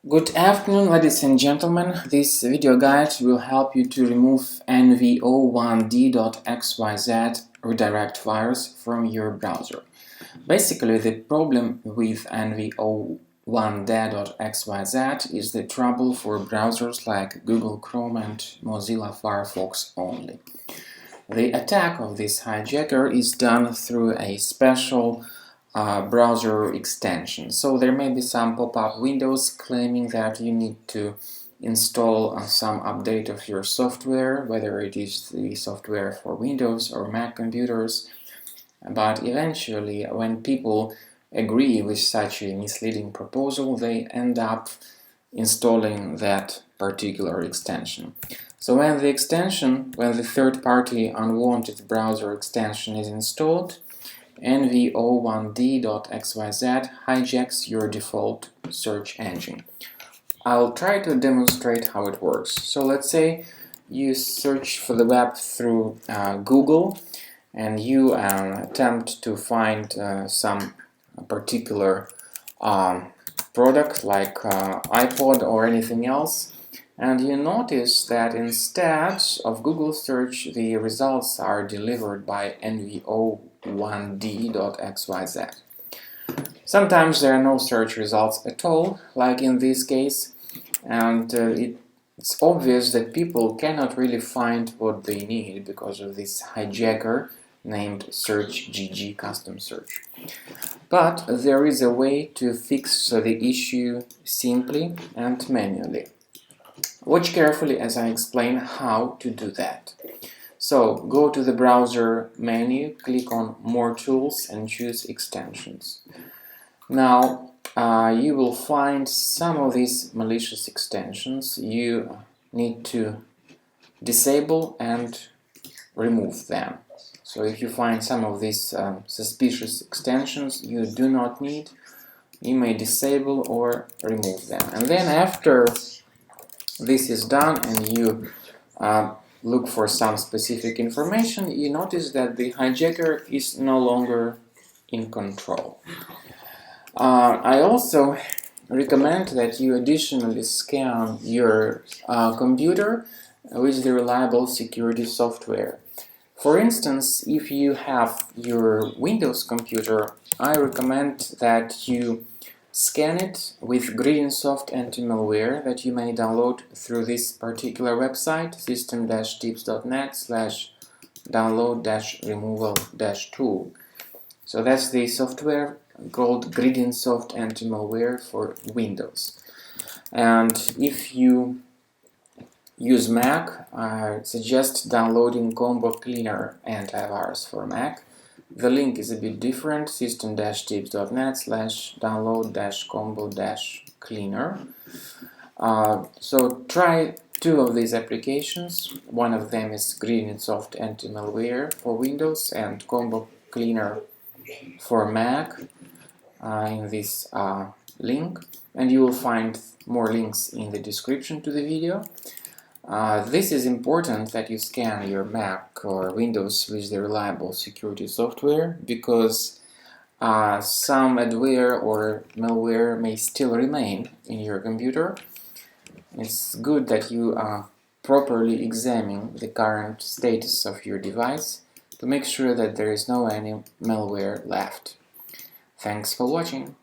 Good afternoon, ladies and gentlemen. This video guide will help you to remove Nvo1d.xyz redirect virus from your browser. Basically, the problem with Nvo1d.xyz is the trouble for browsers like Google Chrome and Mozilla Firefox only. The attack of this hijacker is done through a special browser extension. So there may be some pop-up windows claiming that you need to install some update of your software, whether it is the software for Windows or Mac computers. But eventually, when people agree with such a misleading proposal, they end up installing that particular extension. So when the third-party unwanted browser extension is installed, Nvo1d.xyz hijacks your default search engine. I'll try to demonstrate how it works. So let's say you search for the web through Google and you attempt to find some particular product like iPod or anything else, and you notice that instead of Google search, the results are delivered by Nvo1d.xyz. Sometimes there are no search results at all, like in this case, and it's obvious that people cannot really find what they need because of this hijacker named Searchgg Custom Search. But there is a way to fix the issue simply and manually. Watch carefully as I explain how to do that. So, go to the browser menu, click on More Tools and choose Extensions. Now, you will find some of these malicious extensions. You need to disable and remove them. So if you find some of these suspicious extensions you do not need, you may disable or remove them. And then after this is done and you look for some specific information, you notice that the hijacker is no longer in control. I also recommend that you additionally scan your computer with the reliable security software. For instance, if you have your Windows computer, I recommend that you scan it with GridinSoft Anti-Malware that you may download through this particular website, system-tips.net/download-removal-tool. So that's the software called GridinSoft Anti-Malware for Windows. And if you use Mac, I suggest downloading Combo Cleaner antivirus for Mac. The link is a bit different, system-tips.net/download-combo-cleaner. So try two of these applications. One of them is GridinSoft Anti-Malware for Windows and Combo Cleaner for Mac in this link. And you will find more links in the description to the video. This is important that you scan your Mac or Windows with the reliable security software because some adware or malware may still remain in your computer. It's good that you properly examine the current status of your device to make sure that there is no any malware left. Thanks for watching.